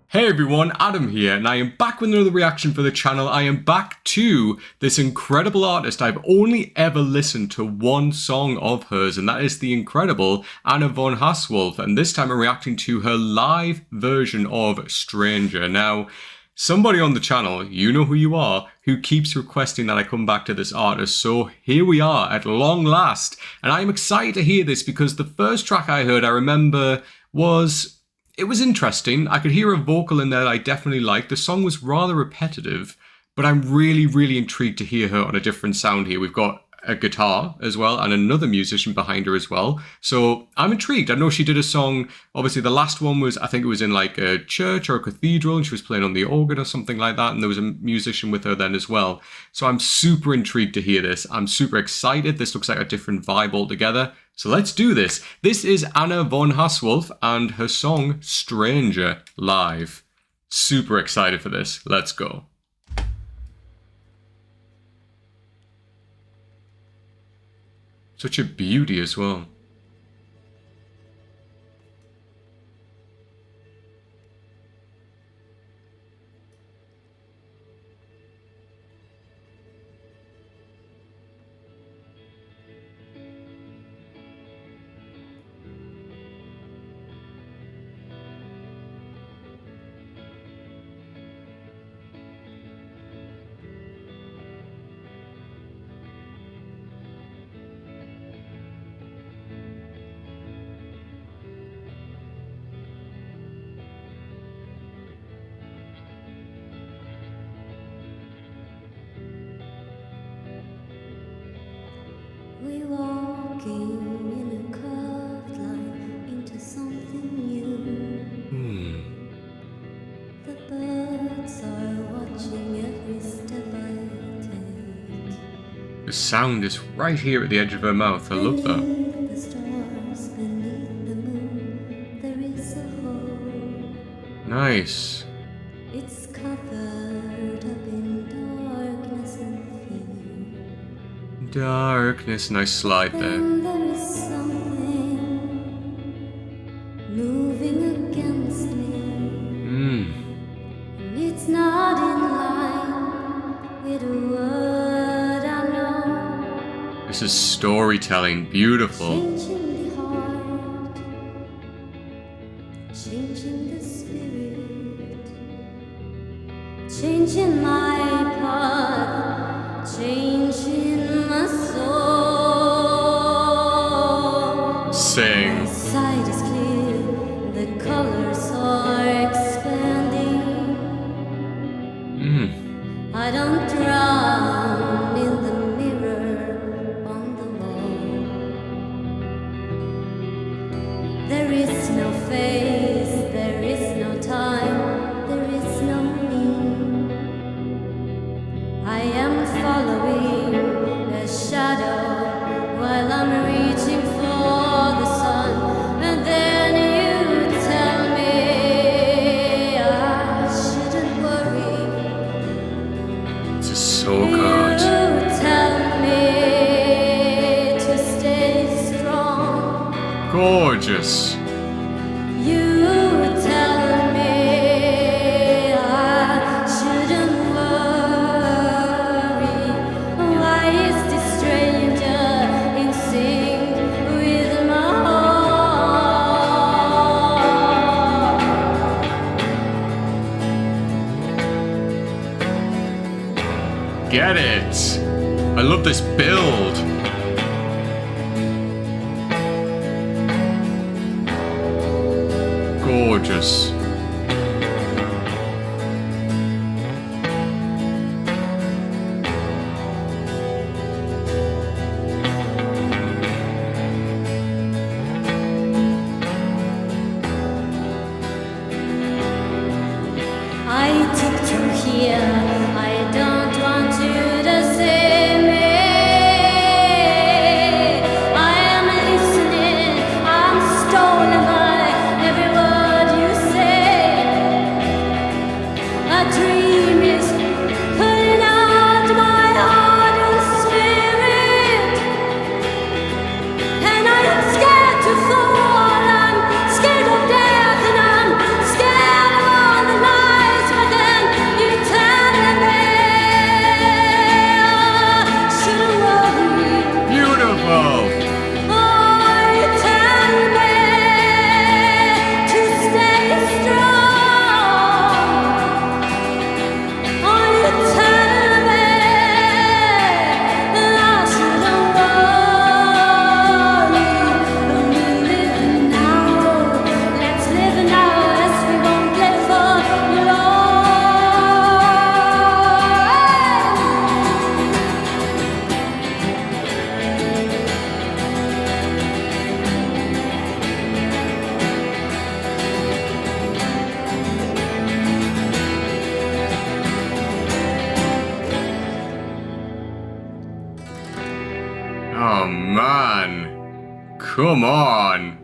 Hey everyone, Adam here, and I am back with another reaction for the channel. I am back to this incredible artist. I've only ever listened to one song of hers, and that is the incredible Anna von Hausswolff, and this time I'm reacting to her live version of Stranger. Now, somebody on the channel, you know who you are, who keeps requesting that I come back to this artist, so here we are at long last. And I am excited to hear this because the first track I heard, I remember, it was interesting. I could hear a vocal in there that I definitely liked. The song was rather repetitive, but I'm really intrigued to hear her on a different sound here. We've got a guitar as well and another musician behind her as well. So I'm intrigued. I know she did a song, obviously the last one was, I think it was in like a church or a cathedral and she was playing on the organ or something like that. And there was a musician with her then as well. So I'm super intrigued to hear this. I'm super excited. This looks like a different vibe altogether. So let's do this. This is Anna von Hausswolff and her song Stranger live. Super excited for this. Let's go. Such a beauty as well. We walking in a curved line into something new. The birds are watching every step I take. The sound is right here at the edge of her mouth. I love that. Beneath the stars, beneath the moon, there is a hole. Nice. It's covered up in darkness and fear. Darkness, nice slide there. And there is something moving against me. And it's not in line with a word I know. This is storytelling, beautiful. Changing the heart, changing the spirit, changing my path, changing my soul. Sing. My sight is clear, the colors are expanding. I don't drown in the mirror on the wall. There is no face, there is no time, there is no me. I am following a shadow while I'm reaching for the sun, and then you tell me I shouldn't worry. This is so good. You tell me to stay strong. Gorgeous. You tell me I shouldn't worry. Why is this stranger in sync with my heart? Get it. I love this build. Gorgeous. I took you here. I don't want you to see me. Oh man. Come on.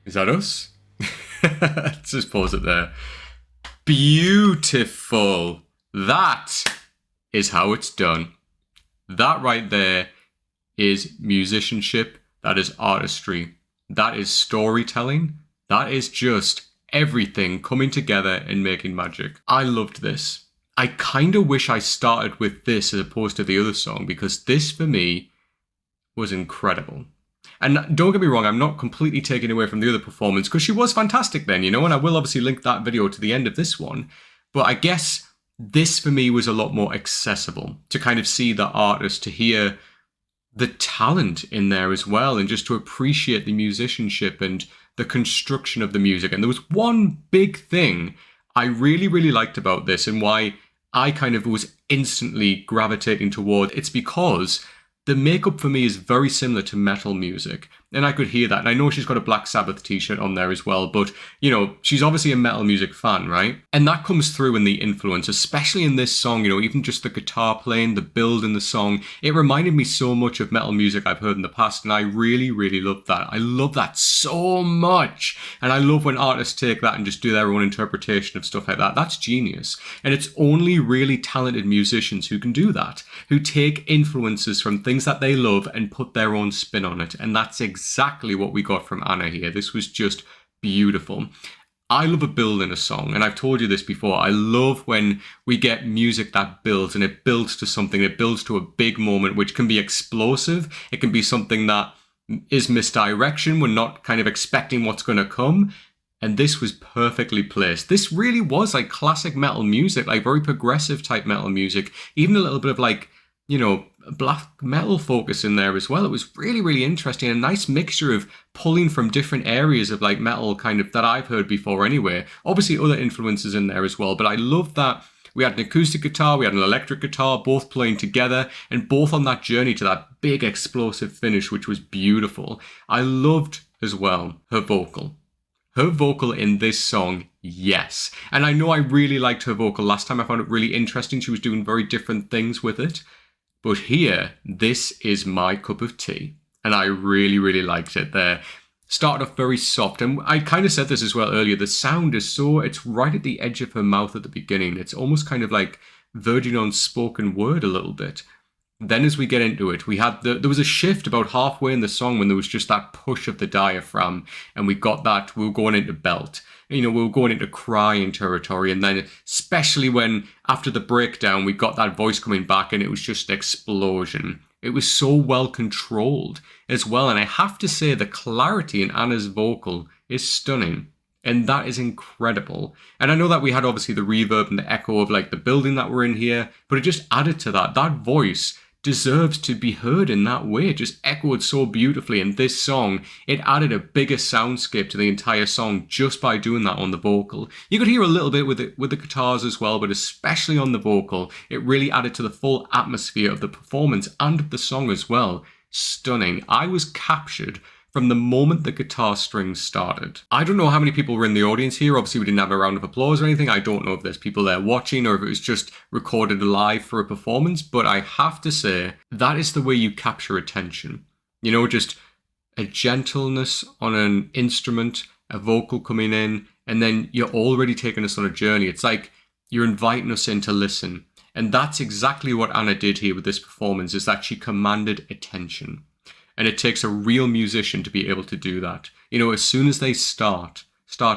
Is that us? Let's just pause it there. Beautiful. That is how it's done. That right there is musicianship. That is artistry. That is storytelling. That is just everything coming together and making magic. I loved this. I kind of wish I started with this as opposed to the other song, because this for me was incredible. And don't get me wrong, I'm not completely taking away from the other performance, because she was fantastic then, you know, and I will obviously link that video to the end of this one. But I guess this for me was a lot more accessible, to kind of see the artist, to hear the talent in there as well, and just to appreciate the musicianship and the construction of the music. And there was one big thing I really, really liked about this, and why I kind of was instantly gravitating toward. It's because the makeup for me is very similar to metal music. And I could hear that. And I know she's got a Black Sabbath t-shirt on there as well. But, you know, she's obviously a metal music fan, right? And that comes through in the influence, especially in this song, you know, even just the guitar playing, the build in the song. It reminded me so much of metal music I've heard in the past. And I really, really love that. I love that so much. And I love when artists take that and just do their own interpretation of stuff like that. That's genius. And it's only really talented musicians who can do that, who take influences from things that they love and put their own spin on it. And that's exactly what we got from Anna here. This was just beautiful. I love a build in a song, and I've told you this before. I love when we get music that builds, and it builds to something. It builds to a big moment, which can be explosive. It can be something that is misdirection. We're not kind of expecting what's going to come. And this was perfectly placed. This really was like classic metal music, like very progressive type metal music. Even a little bit of like, you know, black metal focus in there as well. It was really, really interesting. A nice mixture of pulling from different areas of like metal kind of that I've heard before anyway. Obviously other influences in there as well. But I love that we had an acoustic guitar, we had an electric guitar, both playing together and both on that journey to that big explosive finish, which was beautiful. I loved as well her vocal. Her vocal in this song, yes. And I know I really liked her vocal last time. I found it really interesting. She was doing very different things with it. But here, this is my cup of tea. And I really, really liked it there. Started off very soft. And I kind of said this as well earlier. The sound is so, it's right at the edge of her mouth at the beginning. It's almost kind of like verging on spoken word a little bit. Then as we get into it, we had there was a shift about halfway in the song when there was just that push of the diaphragm. And we got that, we were going into belt. You know, we were going into crying territory. And then especially when after the breakdown, we got that voice coming back and it was just explosion. It was so well controlled as well. And I have to say the clarity in Anna's vocal is stunning. And that is incredible. And I know that we had obviously the reverb and the echo of like the building that we're in here, but it just added to that. That voice deserves to be heard in that way. It just echoed so beautifully in this song. It added a bigger soundscape to the entire song just by doing that on the vocal. You could hear a little bit with the guitars as well, but especially on the vocal, it really added to the full atmosphere of the performance and of the song as well. Stunning. I was captured from the moment the guitar strings started. I don't know how many people were in the audience here. Obviously, we didn't have a round of applause or anything. I don't know if there's people there watching or if it was just recorded live for a performance, but I have to say that is the way you capture attention. You know, just a gentleness on an instrument, a vocal coming in, and then you're already taking us on a journey. It's like you're inviting us in to listen. And that's exactly what Anna did here with this performance, is that she commanded attention. And it takes a real musician to be able to do that. You know, as soon as they start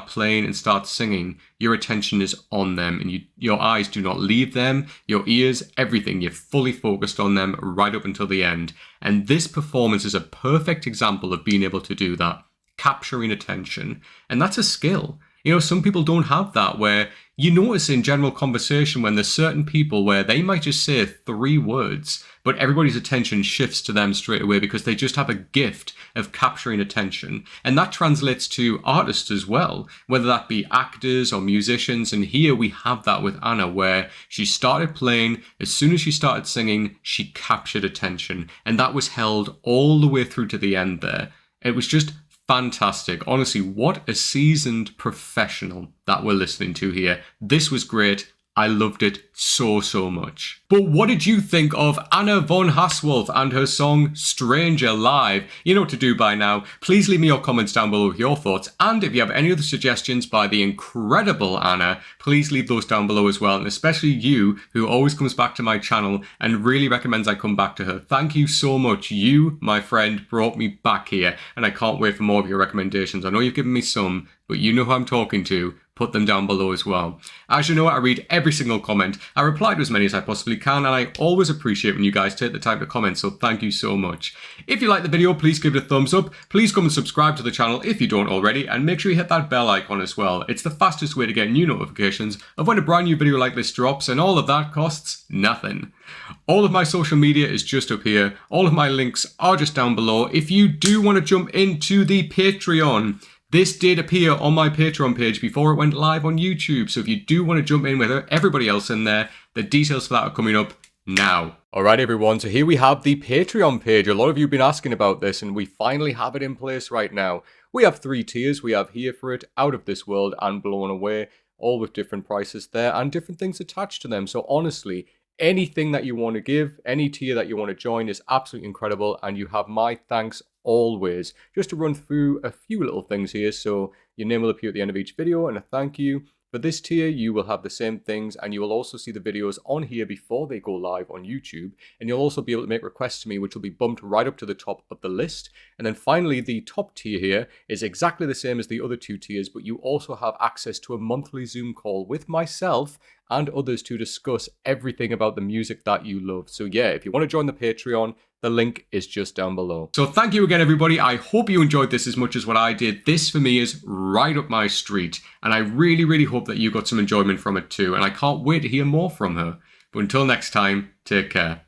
playing and start singing, your attention is on them and your eyes do not leave them, your ears, everything. You're fully focused on them right up until the end. And this performance is a perfect example of being able to do that, capturing attention. And that's a skill. You know, some people don't have that, where you notice in general conversation when there's certain people where they might just say 3 words, but everybody's attention shifts to them straight away because they just have a gift of capturing attention. And that translates to artists as well, whether that be actors or musicians. And here we have that with Anna, where she started playing, as soon as she started singing, she captured attention. And that was held all the way through to the end there. It was just fantastic. Honestly, what a seasoned professional that we're listening to here. This was great. I loved it so much. But what did you think of Anna von Hausswolff and her song Stranger live? You know what to do by now. Please leave me your comments down below with your thoughts, and if you have any other suggestions by the incredible Anna, please leave those down below as well, and especially you who always comes back to my channel and really recommends I come back to her. Thank you so much. You, my friend, brought me back here, and I can't wait for more of your recommendations. I know you've given me some, but you know who I'm talking to. Put them down below as well. As you know, I read every single comment. I reply to as many as I possibly can, and I always appreciate when you guys take the time to comment, so thank you so much. If you like the video, please give it a thumbs up. Please come and subscribe to the channel if you don't already, and make sure you hit that bell icon as well. It's the fastest way to get new notifications of when a brand new video like this drops, and all of that costs nothing. All of my social media is just up here. All of my links are just down below. If you do want to jump into the Patreon, this did appear on my Patreon page before it went live on YouTube, so if you do want to jump in with everybody else in there, the details for that are coming up now. Alright everyone, so here we have the Patreon page. A lot of you have been asking about this, and we finally have it in place right now. We have 3 tiers. We have Here For It, Out of This World, and Blown Away, all with different prices there and different things attached to them. So honestly, anything that you want to give, any tier that you want to join is absolutely incredible, and you have my thanks always. Just to run through a few little things here, so your name will appear at the end of each video and a thank you. For this tier, you will have the same things, and you will also see the videos on here before they go live on YouTube, and you'll also be able to make requests to me, which will be bumped right up to the top of the list. And then finally, the top tier here is exactly the same as the other 2 tiers, but you also have access to a monthly Zoom call with myself and others to discuss everything about the music that you love. So yeah, if you want to join the Patreon, the link is just down below. So thank you again, everybody. I hope you enjoyed this as much as what I did. This, for me, is right up my street, and I really hope that you got some enjoyment from it too, and I can't wait to hear more from her. But until next time, take care.